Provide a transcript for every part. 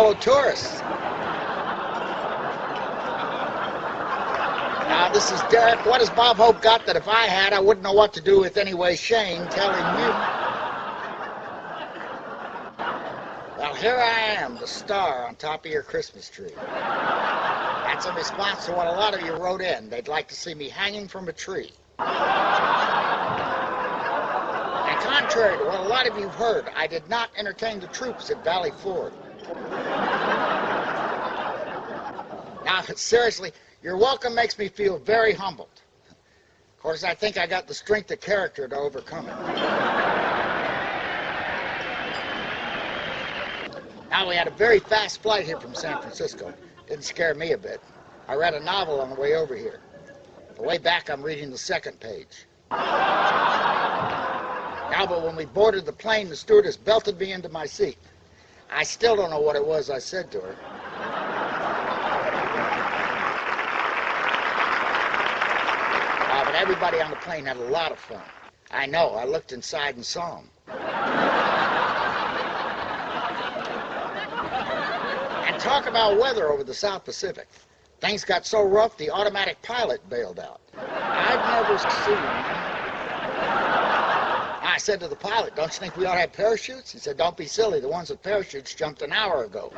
fellow tourists. Now, this is Derek. What has Bob Hope got that if I had, I wouldn't know what to do with anyway? Shayne telling you. Well, here I am, the star on top of your Christmas tree. That's in response to what a lot of you wrote in. They'd like to see me hanging from a tree. And contrary to what a lot of you have heard, I did not entertain the troops at Valley Ford. Now, seriously, your welcome makes me feel very humbled. Of course, I think I got the strength of character to overcome it. Now, we had a very fast flight here from San Francisco. Didn't scare me a bit. I read a novel on the way over here. The way back, I'm reading the second page. Now, but when we boarded the plane, the stewardess belted me into my seat. I still don't know what it was I said to her. But everybody on the plane had a lot of fun. I know, I looked inside and saw them. And talk about weather over the South Pacific. Things got so rough, the automatic pilot bailed out. I'd never seen him. I said to the pilot, don't you think we ought to have parachutes? He said, don't be silly. The ones with parachutes jumped an hour ago.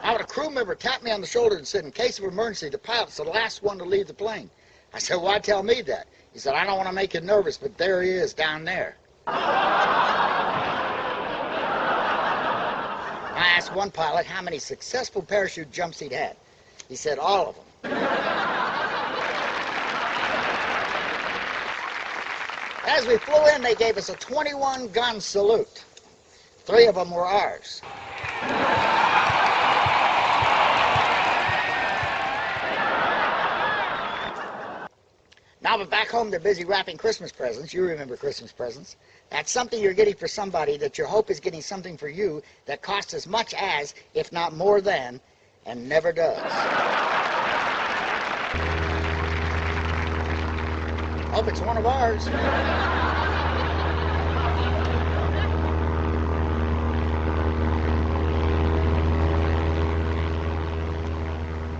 Now, a crew member tapped me on the shoulder and said, in case of emergency, the pilot's the last one to leave the plane. I said, why tell me that? He said, I don't want to make you nervous, but there he is down there. I asked one pilot how many successful parachute jumps he'd had. He said, all of them. As we flew in, they gave us a 21-gun salute. 3 of them were ours. Now, but back home, they're busy wrapping Christmas presents. You remember Christmas presents. That's something you're getting for somebody that your hope is getting something for you that costs as much as, if not more than, and never does. Hope it's one of ours.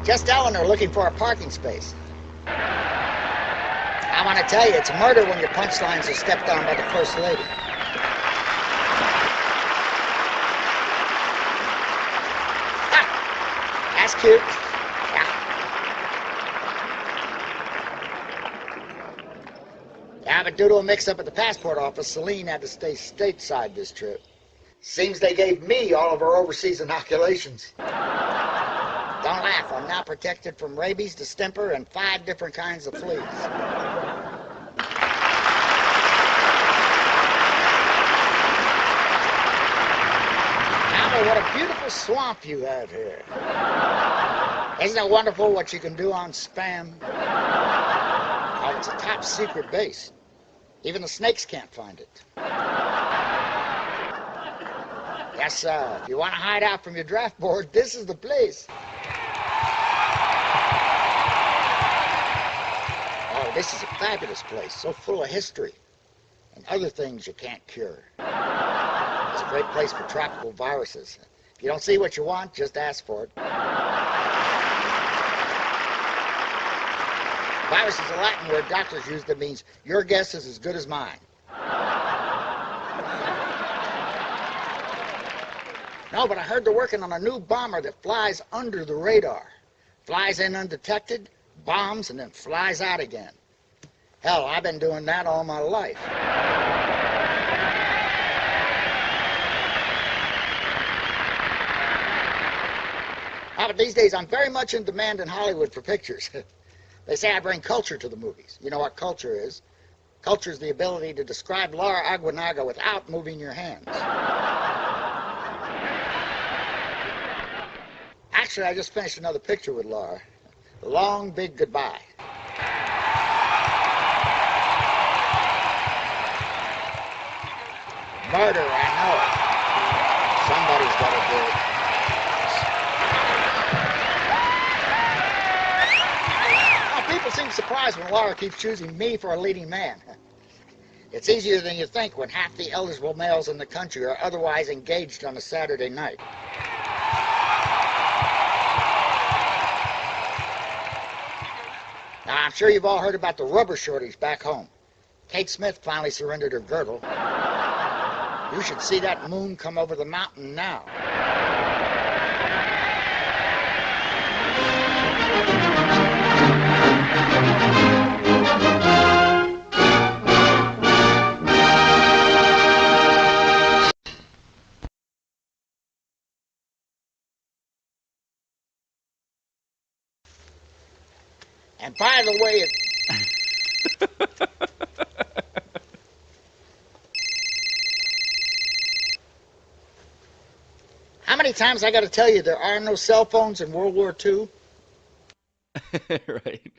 Just Eleanor looking for a parking space. I want to tell you, it's murder when your punchlines are stepped on by the First Lady. Ah, that's cute. Yeah, but due to a mix-up at the passport office, Celine had to stay stateside this trip. Seems they gave me all of her overseas inoculations. Don't laugh, I'm now protected from rabies, distemper, and 5 different kinds of fleas. What a beautiful swamp you have here. Isn't it wonderful what you can do on Spam? Oh, it's a top secret base. Even the snakes can't find it. Yes, if you want to hide out from your draft board, this is the place. Oh, this is a fabulous place, so full of history and other things you can't cure. It's a great place for tropical viruses. If you don't see what you want, just ask for it. Virus is a Latin word doctors use that means your guess is as good as mine. No, but I heard they're working on a new bomber that flies under the radar. Flies in undetected, bombs, and then flies out again. Hell, I've been doing that all my life. But these days, I'm very much in demand in Hollywood for pictures. They say I bring culture to the movies. You know what culture is? Culture is the ability to describe Laura Aguinaga without moving your hands. Actually, I just finished another picture with Laura. The Long Big Goodbye. Murder, I know. Somebody's got to do it. People seem surprised when Laura keeps choosing me for a leading man. It's easier than you think when half the eligible males in the country are otherwise engaged on a Saturday night. Now, I'm sure you've all heard about the rubber shortage back home. Kate Smith finally surrendered her girdle. You should see that moon come over the mountain now. And by the way, how many times I got to tell you there are no cell phones in World War II? Right.